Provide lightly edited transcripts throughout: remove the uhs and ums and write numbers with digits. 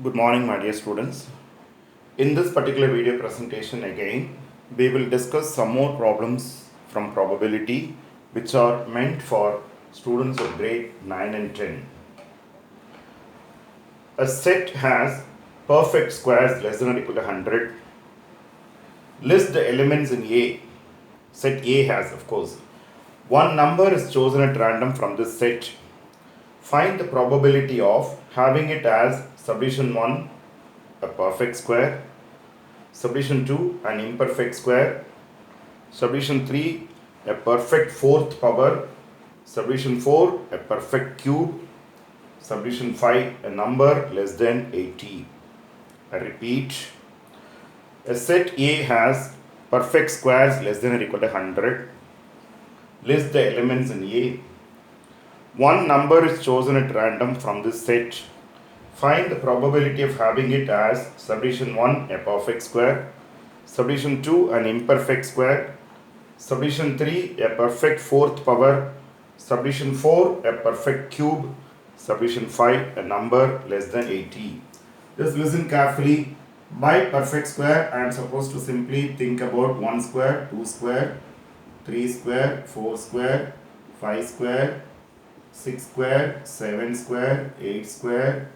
Good morning, my dear students. In this particular video presentation, again, we will discuss some more problems from probability which are meant for students of grade 9 and 10. A set has perfect squares less than or equal to 100. List the elements in A. Set A has, of course. One number is chosen at random from this set. Find the probability of having it as subdivision 1, a perfect square, subdivision 2, an imperfect square, subdivision 3, a perfect fourth power, subdivision 4, a perfect cube, subdivision 5, a number less than 80. I repeat, a set A has perfect squares less than or equal to 100. List the elements in A. One number is chosen at random from this set. Find the probability of having it as subdivision 1, a perfect square, subdivision 2, an imperfect square, subdivision 3, a perfect fourth power, subdivision 4, a perfect cube, subdivision 5, a number less than 80. Just listen carefully. By perfect square, I am supposed to simply think about 1 square, 2 square, 3 square, 4 square, 5 square, 6 square, 7 square, 8 square,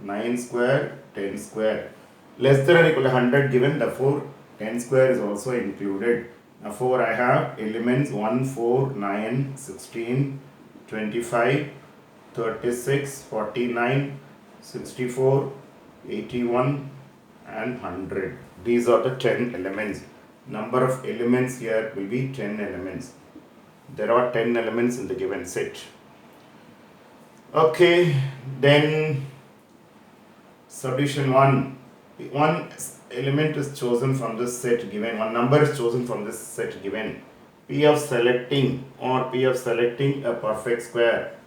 9 square, 10 square. Less than or equal to 100 given, therefore 10 square is also included. Therefore I have elements 1, 4, 9, 16, 25, 36, 49, 64, 81 and 100. These are the 10 elements. Number of elements here will be 10 elements. There are 10 elements in the given set. Okay, then subdivision 1. One element is chosen from this set given. One number is chosen from this set given. P of selecting a perfect square.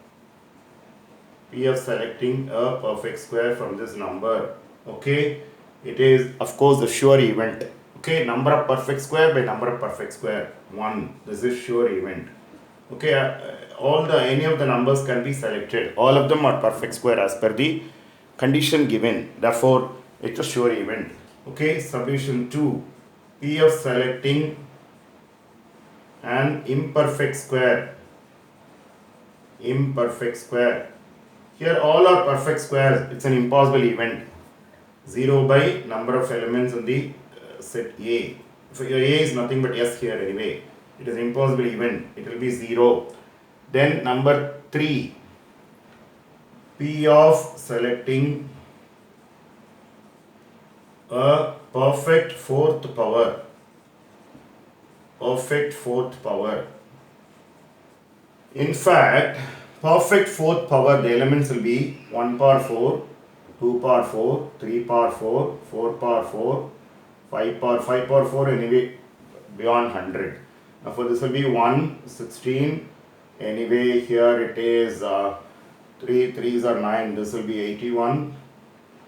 P of selecting a perfect square from this number. Okay, it is of course the sure event. Okay, number of perfect square by number of perfect square 1. This is sure event. Okay, any of the numbers can be selected. All of them are perfect square as per the condition given. Therefore, it's a sure event. Okay, subdivision 2. P of selecting an imperfect square. Imperfect square. Here all are perfect squares. It's an impossible event. 0 by number of elements in the set A. If A is nothing but S here anyway. It is impossible event. It will be 0. Then number 3. P of selecting a perfect fourth power. Perfect fourth power. In fact, perfect fourth power, the elements will be 1 power 4, 2 power 4, 3 power 4, 4 power 4, 5 power 4 anyway beyond 100. Now for this will be 1, 16, anyway here it is 3 3s are 9, this will be 81.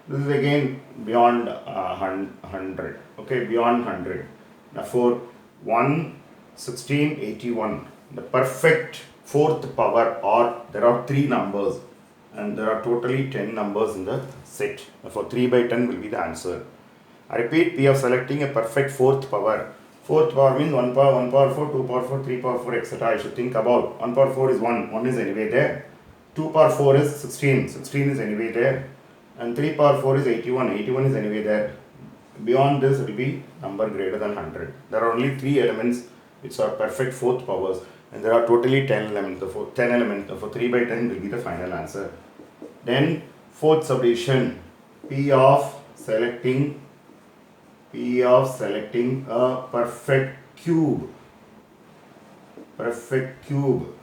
This is again beyond 100, okay, beyond 100. Therefore 1, 16, 81. The perfect fourth power, or there are 3 numbers and there are totally 10 numbers in the set. Therefore 3 by 10 will be the answer. I repeat, P of selecting a perfect fourth power. Fourth power means 1 power 4, 2 power 4, 3 power 4, etc. I should think about 1 power 4 is 1 is anyway there. 2 power 4 is 16 is anyway there. And 3 power 4 is 81 is anyway there. Beyond this it will be number greater than 100. There are only 3 elements which are perfect fourth powers, and there are totally 10 elements. Therefore 10 elements, therefore 3 by 10 will be the final answer. Then fourth subdivision, P of selecting a perfect cube. Perfect cube.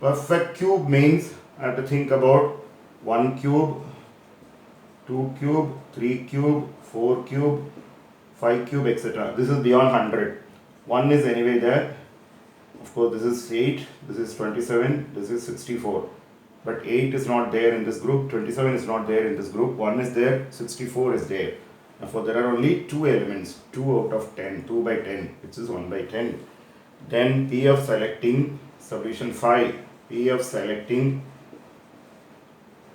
Perfect cube means I have to think about 1 cube, 2 cube, 3 cube, 4 cube, 5 cube, etc. This is beyond 100. 1 is anyway there. Of course, this is 8, this is 27, this is 64. But 8 is not there in this group, 27 is not there in this group, 1 is there, 64 is there. Therefore, there are only 2 elements, 2 out of 10, 2 by 10, which is 1 by 10. Then P of selecting, subdivision 5, P of selecting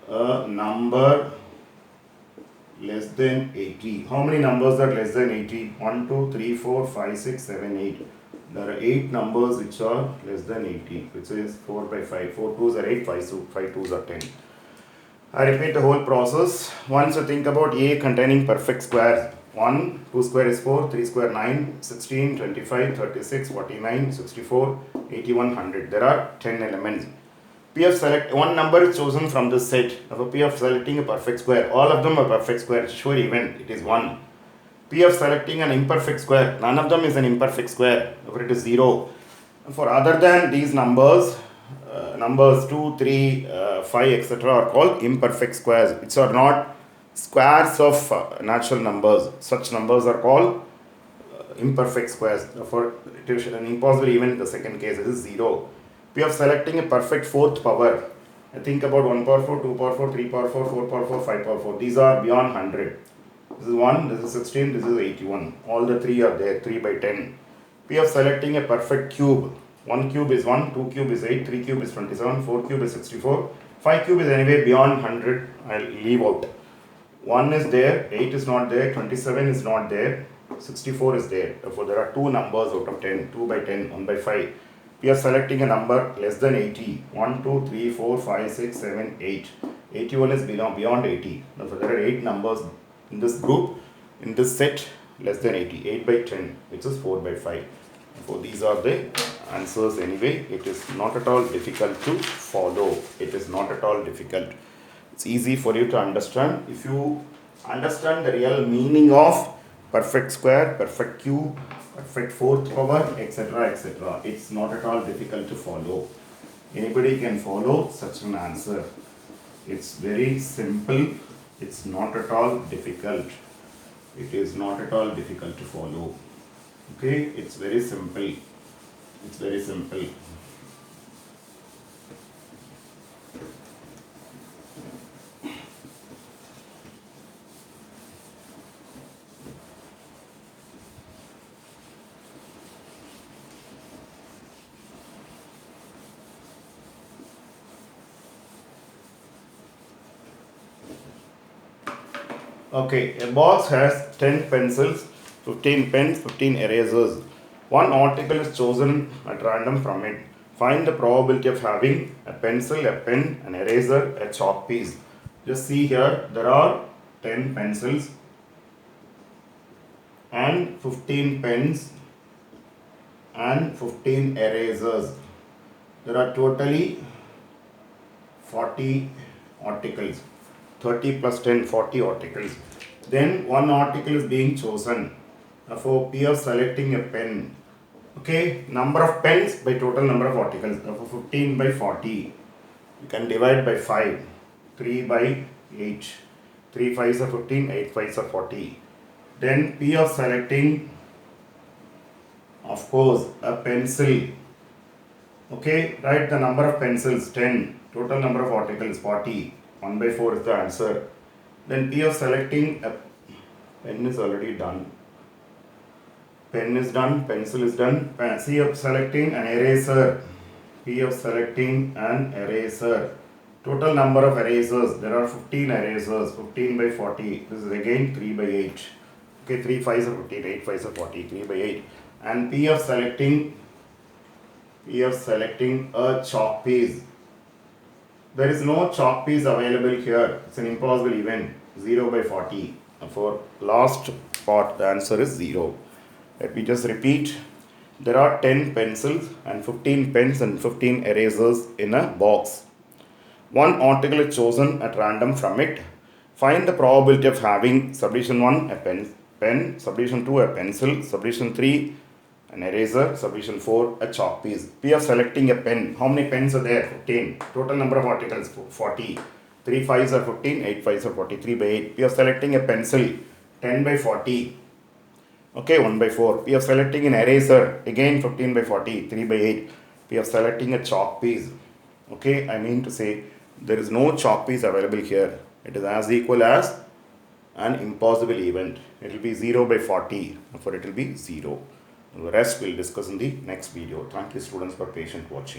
a number less than 80. How many numbers are less than 80? 1, 2, 3, 4, 5, 6, 7, 8. There are 8 numbers which are less than 80, which is 4 by 5. 4 twos are 8, 5 twos are 10. I repeat the whole process. Once you think about A containing perfect squares. 1, 2 square is 4, 3 square 9, 16, 25, 36, 49, 64, 81, 100. There are 10 elements. P of select, one number is chosen from this set. Of P of selecting a perfect square. All of them are perfect square. Sure event, it is 1. P of selecting an imperfect square. None of them is an imperfect square. Therefore it is 0. For other than these numbers, numbers 2, 3, 5, etc. are called imperfect squares, which are not squares of natural numbers. Such numbers are called imperfect squares. Therefore, it is an impossible event in the second case. This is 0. P of selecting a perfect fourth power. Think about 1 power 4, 2 power 4, 3 power 4, 4 power 4, 5 power 4. These are beyond 100. This is 1, this is 16, this is 81. All the 3 are there, 3 by 10. P of selecting a perfect cube. 1 cube is 1, 2 cube is 8, 3 cube is 27, 4 cube is 64. 5 cube is anyway beyond 100. I'll leave out. 1 is there, 8 is not there, 27 is not there, 64 is there. Therefore, there are 2 numbers out of 10, 2 by 10, 1 by 5. We are selecting a number less than 80. 1, 2, 3, 4, 5, 6, 7, 8. 81 is beyond 80. Therefore, there are 8 numbers in this group, in this set, less than 80. 8 by 10, which is 4 by 5. Therefore, these are the answers anyway. It is not at all difficult to follow. It is not at all difficult. It's easy for you to understand. If you understand the real meaning of perfect square, perfect cube, perfect fourth power, etc., etc., it's not at all difficult to follow. Anybody can follow such an answer. It's very simple. It's not at all difficult. It is not at all difficult to follow. Okay, it's very simple. It's very simple. Okay, a box has 10 pencils, 15 pens, 15 erasers. One article is chosen at random from it. Find the probability of having a pencil, a pen, an eraser, a chalk piece. Just see here, there are 10 pencils and 15 pens and 15 erasers. There are totally 40 articles. 30 plus 10, 40 articles. Then one article is being chosen. For P of selecting a pen. Okay, number of pens by total number of articles. For 15 by 40. You can divide by 5. 3 by 8. 3 5s are 15, 8 5s are 40. Then P of selecting, of course, a pencil. Okay, write the number of pencils, 10. Total number of articles, 40. 1 by 4 is the answer. Then P of selecting a pen is already done. Pen is done, pencil is done. C of selecting an eraser. P of selecting an eraser. Total number of erasers. There are 15 erasers. 15 by 40. This is again 3 by 8. Okay, 3 5s are 15, 8 5s are 40. 3 by 8. And P of selecting a chalk piece. There is no chalk piece available here. It's an impossible event. 0 by 40. For last part, the answer is 0. Let me just repeat. There are 10 pencils and 15 pens and 15 erasers in a box. One article is chosen at random from it. Find the probability of having subdivision 1 a pen, subdivision 2 a pencil, subdivision 3 an eraser, subdivision 4 a chalk piece. P of selecting a pen. How many pens are there? 15. Total number of articles 40. 3 5s are 15, 8 5s are 40. 3 by 8. P of selecting a pencil. 10 by 40. Okay, 1 by 4. P of selecting an eraser. Again 15 by 40. 3 by 8. P of selecting a chalk piece. Okay, I mean to say there is no chalk piece available here. It is as equal as an impossible event. It will be 0 by 40. Therefore, it will be 0. The rest we'll discuss in the next video. Thank you, students, for patient watching.